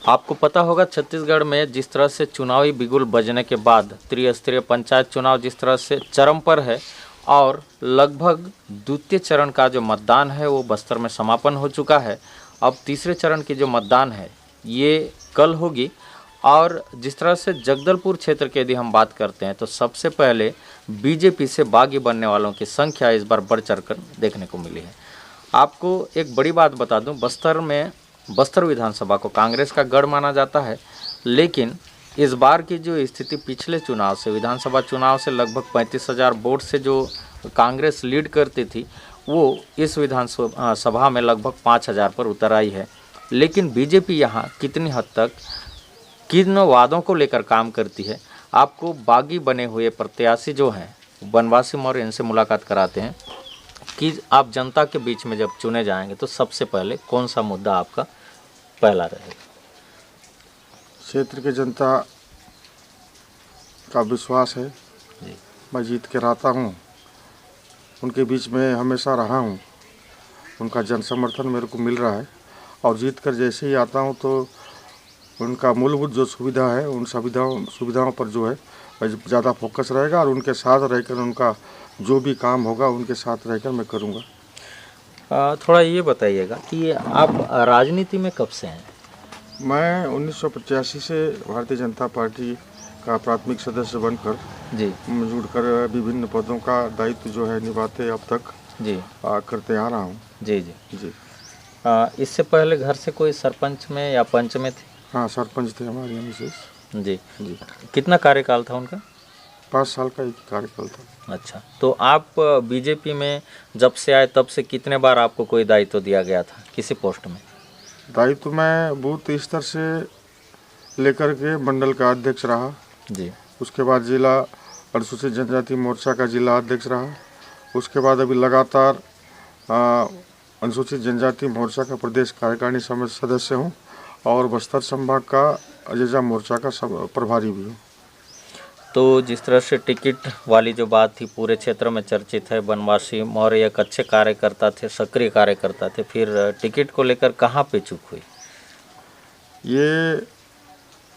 आपको पता होगा छत्तीसगढ़ में जिस तरह से चुनावी बिगुल बजने के बाद त्रिस्तरीय पंचायत चुनाव जिस तरह से चरम पर है और लगभग द्वितीय चरण का जो मतदान है वो बस्तर में समापन हो चुका है। अब तीसरे चरण की जो मतदान है ये कल होगी। और जिस तरह से जगदलपुर क्षेत्र की यदि हम बात करते हैं तो सबसे पहले बीजेपी से बागी बनने वालों की संख्या इस बार बढ़ चढ़कर देखने को मिली है। आपको एक बड़ी बात बता दूं, बस्तर विधानसभा को कांग्रेस का गढ़ माना जाता है, लेकिन इस बार की जो स्थिति पिछले चुनाव से विधानसभा चुनाव से लगभग 35,000 वोट से जो कांग्रेस लीड करती थी वो इस विधानसभा में लगभग 5,000 पर उतर आई है। लेकिन बीजेपी यहाँ कितनी हद तक किन वादों को लेकर काम करती है, आपको बागी बने हुए प्रत्याशी जो हैं बनवासी मौर्य इनसे मुलाकात कराते हैं कि आप जनता के बीच में जब चुने जाएंगे तो सबसे पहले कौन सा मुद्दा आपका पहला रहेगा। क्षेत्र की जनता का विश्वास है जी। मैं जीत के रहता हूँ, उनके बीच में हमेशा रहा हूँ, उनका जन समर्थन मेरे को मिल रहा है और जीत कर जैसे ही आता हूँ तो उनका मूलभूत जो सुविधा है उन सुविधाओं पर जो है ज़्यादा फोकस रहेगा और उनके साथ रहकर उनका जो भी काम होगा उनके साथ रहकर मैं करूँगा। थोड़ा ये बताइएगा कि आप राजनीति में कब से हैं। मैं 1985 से भारतीय जनता पार्टी का प्राथमिक सदस्य बनकर जी जुड़कर विभिन्न पदों का दायित्व जो है निभाते अब तक जी करते आ रहा हूँ। जी जी जी इससे पहले घर से कोई सरपंच में या पंच में थे। हाँ, सरपंच थे हमारे यहाँ विशेष। जी जी कितना कार्यकाल था उनका। 5 साल का एक कार्यकाल था। अच्छा, तो आप बीजेपी में जब से आए तब से कितने बार आपको कोई दायित्व दिया गया था किसी पोस्ट में। दायित्व मैं बूथ स्तर से लेकर के मंडल का अध्यक्ष रहा जी। उसके बाद जिला अनुसूचित जनजाति मोर्चा का जिला अध्यक्ष रहा। उसके बाद अभी लगातार अनुसूचित जनजाति मोर्चा का प्रदेश कार्यकारिणी समिति सदस्य हूँ और बस्तर संभाग का अजेजा मोर्चा का प्रभारी भी हूँ। तो जिस तरह से टिकट वाली जो बात थी पूरे क्षेत्र में चर्चित है, बनवासी मौर्य एक अच्छे कार्यकर्ता थे, सक्रिय कार्यकर्ता थे, फिर टिकट को लेकर कहाँ पे चूक हुई। ये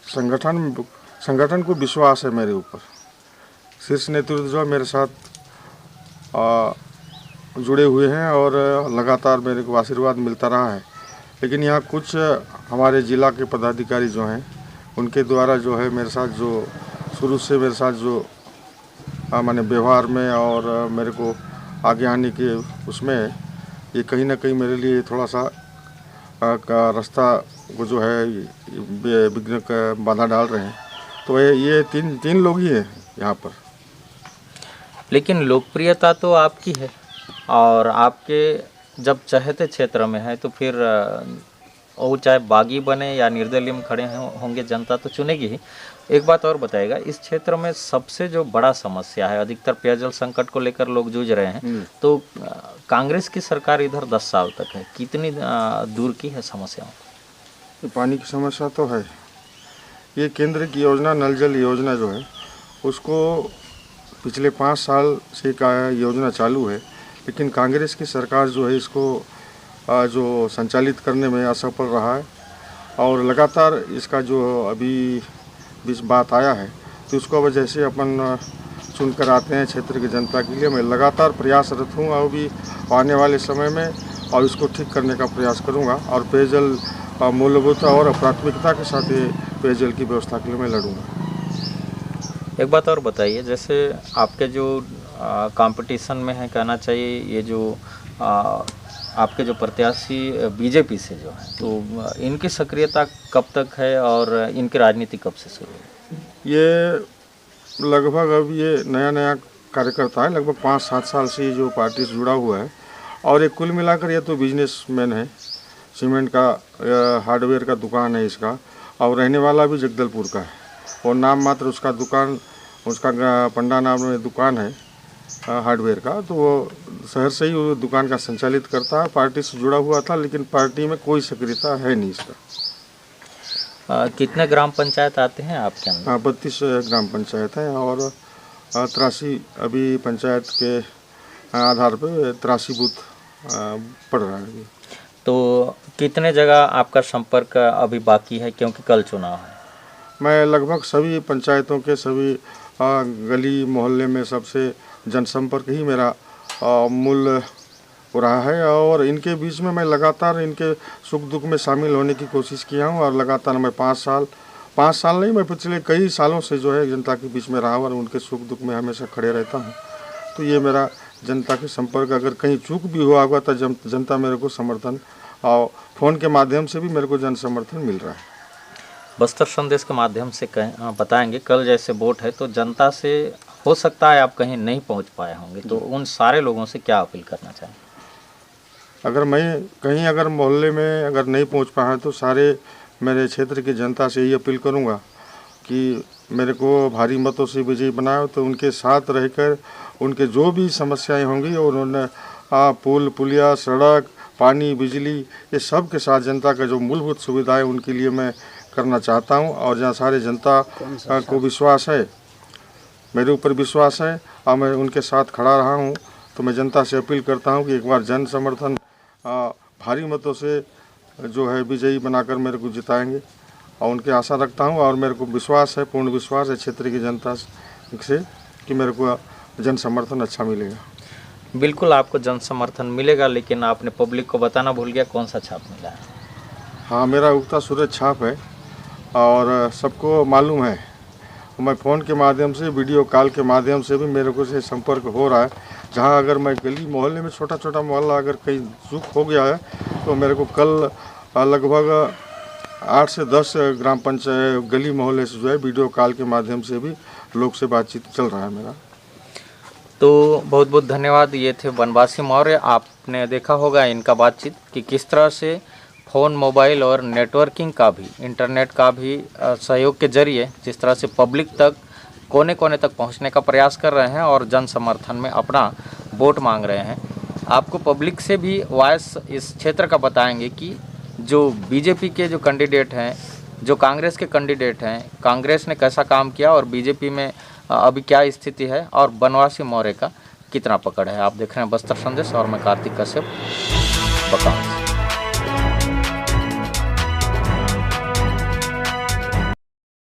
संगठन को विश्वास है मेरे ऊपर। शीर्ष नेतृत्व जो मेरे साथ जुड़े हुए हैं और लगातार मेरे को आशीर्वाद मिलता रहा है। लेकिन यहाँ कुछ हमारे ज़िला के पदाधिकारी जो हैं उनके द्वारा जो है मेरे साथ जो शुरू से मेरे साथ जो माने व्यवहार में और मेरे को आगे आने के उसमें ये कहीं ना कहीं मेरे लिए थोड़ा सा का रास्ता को जो है विघ्न का बाधा डाल रहे हैं। तो ये तीन लोग ही हैं यहाँ पर। लेकिन लोकप्रियता तो आपकी है और आपके जब चहेते क्षेत्र में है तो फिर वो चाहे बागी बने या निर्दलीय में खड़े होंगे जनता तो चुनेगी ही। एक बात और बताइएगा, इस क्षेत्र में सबसे जो बड़ा समस्या है, अधिकतर पेयजल संकट को लेकर लोग जूझ रहे हैं, तो कांग्रेस की सरकार इधर 10 साल तक है, कितनी दूर की है समस्याओं। पानी की समस्या तो है। ये केंद्र की योजना नल जल योजना जो है उसको पिछले 5 साल से का योजना चालू है, लेकिन कांग्रेस की सरकार जो है इसको जो संचालित करने में असफल रहा है और लगातार इसका जो अभी बीच बात आया है तो उसको वजह से अपन चुन कर आते हैं क्षेत्र की जनता के लिए। मैं लगातार प्रयासरत हूँ और भी आने वाले समय में और इसको ठीक करने का प्रयास करूँगा और पेयजल मूलभूत और प्राथमिकता के साथ पेयजल की व्यवस्था के लिए मैं लड़ूंगा। एक बात और बताइए, जैसे आपके जो कंपटीशन में है कहना चाहिए, ये जो आपके जो प्रत्याशी बीजेपी से जो है तो इनकी सक्रियता कब तक है और इनकी राजनीति कब से शुरू है। ये लगभग अब ये नया कार्यकर्ता है, लगभग 5-7 साल से जो पार्टी से जुड़ा हुआ है और ये कुल मिलाकर ये तो बिजनेसमैन है। सीमेंट का हार्डवेयर का दुकान है इसका और रहने वाला भी जगदलपुर का है और नाम मात्र उसका दुकान, उसका पंडा नाम में दुकान है हार्डवेयर का, तो वो शहर से ही वो दुकान का संचालित करता है। पार्टी से जुड़ा हुआ था लेकिन पार्टी में कोई सक्रियता है नहीं इसका। कितने ग्राम पंचायत आते हैं आपके अंदर। 32 ग्राम पंचायत हैं और 83 अभी पंचायत के आधार पर 83 बूथ पड़ रहा है। तो कितने जगह आपका संपर्क अभी बाकी है, क्योंकि कल चुनाव है? मैं लगभग सभी पंचायतों के सभी गली मोहल्ले में सबसे जनसंपर्क ही मेरा मूल रहा है, और इनके बीच में मैं लगातार इनके सुख दुख में शामिल होने की कोशिश किया हूँ। और लगातार मैं 5 साल नहीं, मैं पिछले कई सालों से जो है जनता के बीच में रहा हूँ और उनके सुख दुख में हमेशा खड़े रहता हूँ। तो ये मेरा जनता के संपर्क, अगर कहीं चूक भी हुआ होगा तो जनता मेरे को समर्थन और फ़ोन के माध्यम से भी मेरे को जन समर्थन मिल रहा है। बस्तर संदेश के माध्यम से बताएंगे, कल जैसे वोट है तो जनता से हो सकता है आप कहीं नहीं पहुंच पाए होंगे, तो उन सारे लोगों से क्या अपील करना चाहें? अगर मैं कहीं अगर मोहल्ले में अगर नहीं पहुंच पाया तो सारे मेरे क्षेत्र की जनता से यही अपील करूंगा कि मेरे को भारी मतों से विजयी बनाओ, तो उनके साथ रहकर उनके जो भी समस्याएं होंगी और उन्होंने पुल पुलिया सड़क पानी बिजली ये सब के साथ जनता का जो मूलभूत सुविधा है उनके लिए मैं करना चाहता हूं। और जहां सारे जनता को विश्वास है, मेरे ऊपर विश्वास है और मैं उनके साथ खड़ा रहा हूं, तो मैं जनता से अपील करता हूं कि एक बार जन समर्थन भारी मतों से जो है विजयी बनाकर मेरे को जिताएंगे, और उनकी आशा रखता हूं। और मेरे को विश्वास है, पूर्ण विश्वास है क्षेत्र की जनता से कि मेरे को जन समर्थन अच्छा मिलेगा। बिल्कुल आपको जन समर्थन मिलेगा, लेकिन आपने पब्लिक को बताना भूल गया, कौन सा छाप मिला है? हाँ, मेरा उगता सूरज छाप है और सबको मालूम है। मैं फ़ोन के माध्यम से, वीडियो कॉल के माध्यम से भी मेरे को से संपर्क हो रहा है। जहाँ अगर मैं गली मोहल्ले में छोटा छोटा मोहल्ला अगर कहीं चूक हो गया है तो मेरे को कल लगभग 8 से 10 ग्राम पंचायत गली मोहल्ले से जो है वीडियो कॉल के माध्यम से भी लोग से बातचीत चल रहा है मेरा। तो बहुत बहुत धन्यवाद। ये थे बनवासी मौर्य। आपने देखा होगा इनका बातचीत कि किस तरह से फ़ोन, मोबाइल और नेटवर्किंग का भी, इंटरनेट का भी सहयोग के जरिए जिस तरह से पब्लिक तक कोने कोने तक पहुंचने का प्रयास कर रहे हैं और जन समर्थन में अपना वोट मांग रहे हैं। आपको पब्लिक से भी वॉइस इस क्षेत्र का बताएंगे कि जो बीजेपी के जो कैंडिडेट हैं, जो कांग्रेस के कैंडिडेट हैं, कांग्रेस ने कैसा काम किया और बीजेपी में अभी क्या स्थिति है और बनवासी मौर्य का कितना पकड़ है। आप देख रहे हैं बस्तर संदेश और मैं कार्तिक कश्यप, बकाऊ।